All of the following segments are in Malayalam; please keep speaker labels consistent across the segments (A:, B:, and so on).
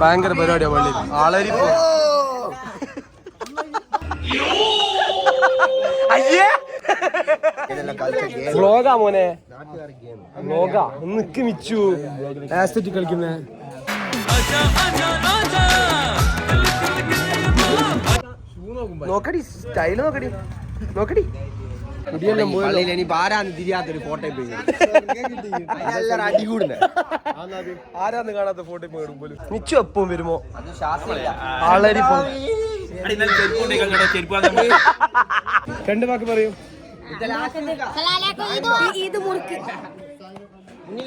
A: ഭയങ്കര പരിപാടിയാ പള്ളിയിൽ. ആളരി വ്ലോഗാ മോനെ, വ്ലോഗാ. നിക്ക് മിച്ചു ആസ്തറ്റിക് കളിക്കുന്നേ. നോക്കടി സ്റ്റൈല്, നോക്കടി നോക്കടി.
B: തിരിയാത്തൊരു ഫോട്ടോ
A: ആരാന്ന് കാണാത്ത ഫോട്ടോ പോലും. മിച്ചു എപ്പം വരുമോ ആളരി രണ്ട് വാക്ക് പറയൂ.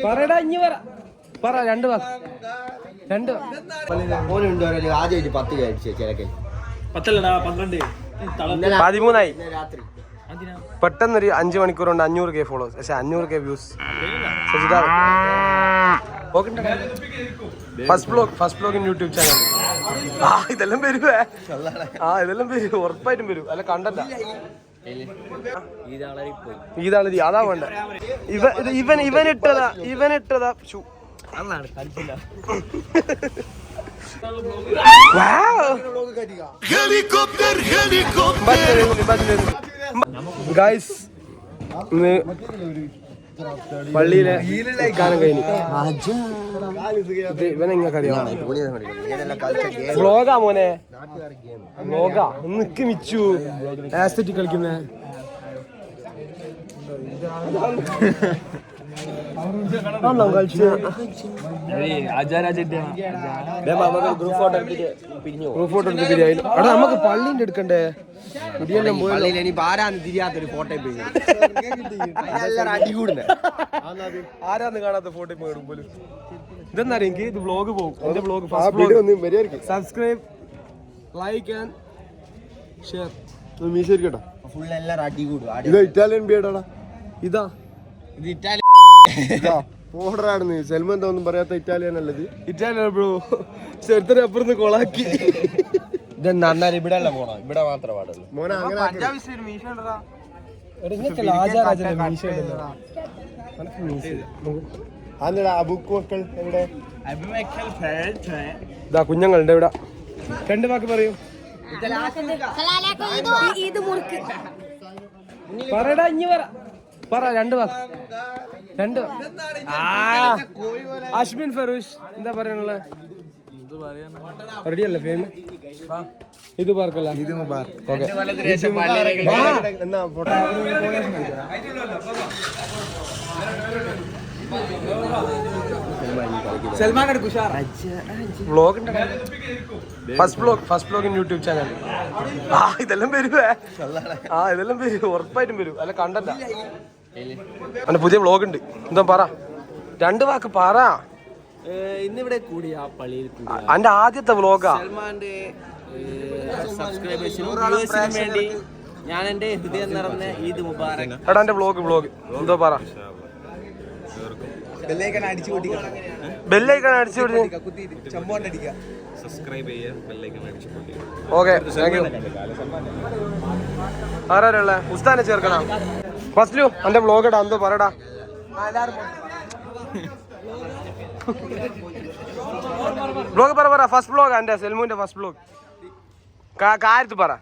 A: പറയടാ, ഇനി പറ രണ്ട് വാക്ക്. രണ്ട്
B: ആദ്യമായിട്ട് 10 കഴിച്ചു ചിലക്കൽ
A: 13ആയി. പെട്ടെന്നൊരു 5 മണിക്കൂർ കൊണ്ട് 500K ഫോളോവേഴ്സ്, പക്ഷെ 500K views. First blog YouTube channel. ഇതെല്ലാം വരുവേ, ഇതെല്ലാം വരും, ഉറപ്പായിട്ടും വരും. അല്ല കണ്ടല്ല ഇതാണ് അതാ വേണ്ട. ഇവനിട്ടതാ ഷൂ. ഗൈസ്, പള്ളിയിലെ കാലം കഴിഞ്ഞു. ഇവനെങ്ങറിയാം വ്ലോഗാ മോനെ, വ്ലോഗാ. നിക്ക് മിച്ചു ആസ്തറ്റിക് കളിക്കുന്നേ. ഗ്രൂപ്പ് ഫോട്ടോ എടുത്തിട്ട് നമുക്ക് പള്ളിന്റെ എടുക്കണ്ടേ?
B: തിരിയാത്തൊരു ഫോട്ടോ
A: ആരാന്ന് കാണാത്ത ഫോട്ടോ പോലും. ഇതെന്നാ എനിക്ക് ഇത് വ്ലോഗ് പോകും. എന്റെ vlog subscribe, like and share.
B: കേട്ടോ ഫുൾ എല്ലാരും അടികൂടും.
A: ഇത് ഇറ്റാലിയൻ ബിയർഡാടാ. ഇതാ
B: ഇത് ഇറ്റാലിയൻ
A: ഓർഡറാണ്. സൽമാൻ ഒന്നും പറയാത്ത ഇറ്റാലിയൻ അല്ലത്. Italian bro. ചെറുത്തനെ അപ്പുറത്ത് കൊളാക്കി.
B: ഇതെന്താ ഇവിടെ അല്ല പോണോ? ഇവിടെ മാത്രം പാടുള്ളൂ.
A: കുഞ്ഞുങ്ങളുണ്ട് ഇവിടെ. രണ്ട് വാക്ക് പറയൂ. പറയടാ, ഇനി പറ രണ്ട് വാക്ക്. രണ്ട് അശ്മിൻ ഫറൂഷ് എന്താ പറയാനുള്ള? റെഡിയല്ലേ ഫേം? ഇത് പാർക്കല്ല, ഇത് vlog first blog YouTube channel. ഇതെല്ലാം വരുവേ, ഇതെല്ലാം വരും, ഉറപ്പായിട്ടും വരും. അല്ല കണ്ടല്ല അവന്റെ പുതിയ വ്ലോഗ് ഉണ്ട്. എന്താ പറ, രണ്ട് വാക്ക് പറ.
B: ഇന്നിവിടെ കൂടിയ പള്ളിയിൽ
A: അന്റെ ആദ്യത്തെ വ്ലോഗാ.
B: സൽമാന്റെ സബ്സ്ക്രൈബേഴ്സിനും വേണ്ടി ഞാൻ എന്റെ ഹൃദയം നിറഞ്ഞ ഈദ് മുബാറക്.
A: എടാ എന്റെ വ്ലോഗ് എന്തോ പറ.
B: ബെല്ലൈക്കൺ അടിച്ചു പൊട്ടി, സബ്സ്ക്രൈബ് ചെയ്യുക, ബെല്ലൈക്കൺ അടിച്ചു പൊട്ടി.
A: Okay, thank you. ആരാള്ള ഉസ്താനെ ചേർക്കണം. ഫസ്റ്റിലു എന്റെ വ്ലോഗ് ഇടാ, എന്തോ പറടാ. വ്ലോഗ് പറ. ഫസ്റ്റ് വ്ലോഗ് എന്റെ സെൽമുവിന്റെ ഫസ്റ്റ് വ്ലോഗ്. കാര്യത്ത് പറ.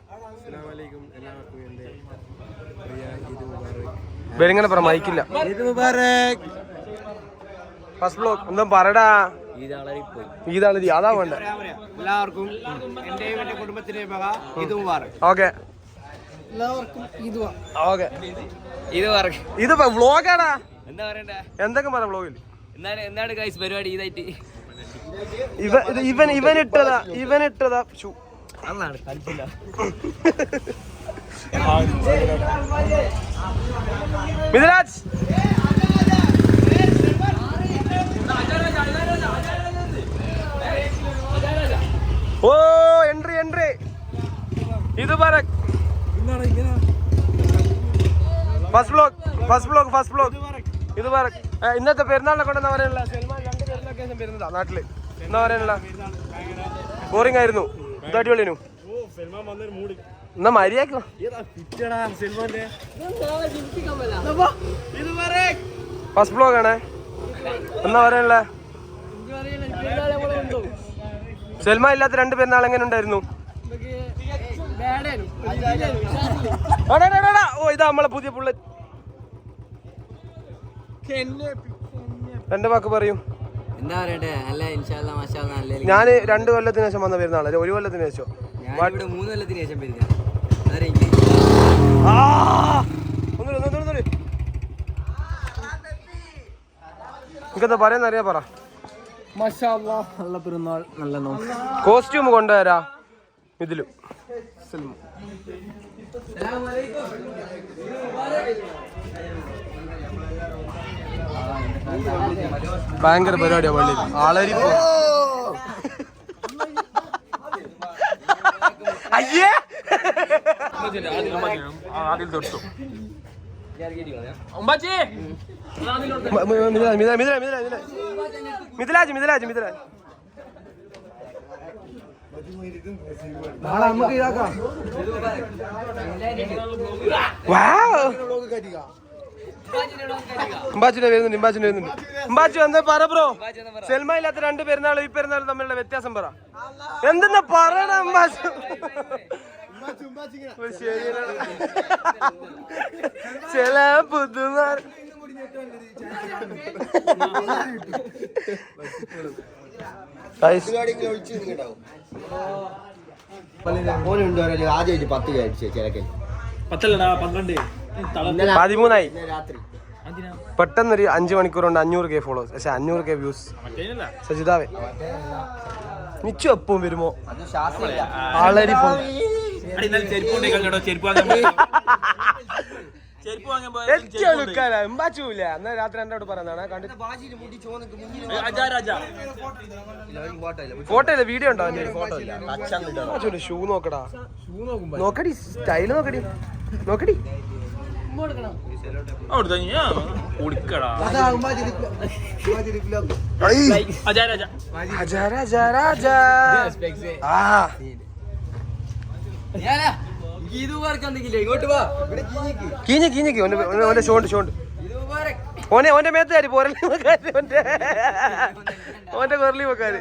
A: വെളിങ്ങനെ പറ, മൈക്കില്ല. ഫസ്റ്റ് വ്ലോഗ് എന്താ പറടാ. ഈദാളരി അതാ വേണ്ട.
B: എല്ലാവർക്കും എന്റെ കുടുംബത്തിന്റെ ഈദ് മുബാറക്.
A: ഓക്കെ, ഇത് വ്ലോഗാടാ.
B: എന്താ പറയണ്ടേ?
A: എന്തൊക്കെ പറ വ്ലോഗിൽ.
B: എന്താണ് ഗൈസ് പരിപാടി? ഇതായിട്ട്
A: ഇവനിട്ടതാ ഷൂ.
B: അതാണ് കളിച്ചില്ല.
A: മിഥുരാജ് ഓ എൻട്രി ഇത് പറ. ഫസ്റ്റ് ബ്ലോഗ് ഇത് പറ. ഇന്നത്തെ പെരുന്നാളിനെ കൊണ്ട് എന്താ പറയാനുള്ള? സൽമാൻ 2 പെരുന്നാൾ കേസം വരുന്നതാ നാട്ടില്. എന്താ പറയാനുള്ള? ബോറിംഗ് ആയിരുന്നു. ഇത് അടിപൊളിനു. എന്നാ മര്യാദ ഫസ്റ്റ് ബ്ലോഗ് ആണേ. എന്നാ പറയാനുള്ള? സൽമാൻ ഇല്ലാത്ത 2 പെരുന്നാൾ എങ്ങനെ ഉണ്ടായിരുന്നു? ഓ ഇതാ നമ്മളെ പുതിയ ബുള്ളറ്റ്. 2 വാക്ക് പറയും.
B: എന്താ പറയട്ടെ? അല്ല ഇൻഷാല്ലാ മാഷാല്ലാ നല്ല.
A: ഞാൻ 2 കൊല്ലത്തിന് ശേഷം വന്ന പെരുന്നാൾ, 1 കൊല്ലത്തിന് ശേഷം.
B: 3 കൊല്ലത്തിന് ശേഷം പെരുന്നാൾ.
A: എനിക്കെന്താ പറയുന്ന അറിയാ പറ.
B: മാഷാല്ലാ നല്ല പെരുന്നാൾ, നല്ല നോക്ക്.
A: കോസ്റ്റ്യൂം കൊണ്ടുവരാ ഇതിലും. ഭയങ്കര പരിപാടിയാ പള്ളിയിൽ. ആളരി അയ്യേ ആദ്യം തൊട്ടു. മിഥിലാജ് വരുന്നുണ്ട്. എന്താ പറ ബ്രോ? സൽമാൻ ഇല്ലാത്ത 2 പെരുന്നാളും ഈ പെരുന്നാളും തമ്മിലുള്ള വ്യത്യാസം പറ. എന്തെന്നാ പറയണ അമ്പാച്ചു? ചില പുതുമാർ
C: ആദ്യമായിട്ട് 10 കഴിച്ചു ചിലക്കൽ
A: 13 പെട്ടെന്നൊരു 5 മണിക്കൂർ കൊണ്ട് 500K ഫോളോവേഴ്സ്. പക്ഷെ 500K വ്യൂസ്. സജിതാവേ നിച്ചു എപ്പം വരുമോ? ആളരി എമ്പാച്ചൂല. എന്നാ രാത്രി എന്നോട് പറയുന്നതാണ്. ഫോട്ടോ ഇല്ല, വീഡിയോ ഉണ്ടോ? ഷൂ നോക്കടാ, നോക്കടി സ്റ്റൈല് നോക്കടി. കീഞ്ഞ് ഓന്റെ ഷോണ്ട് ഓന്റെ മേത്ത് കാരി പോരല്ലേ ഓന്റെ കൊറലി വെക്കാര്.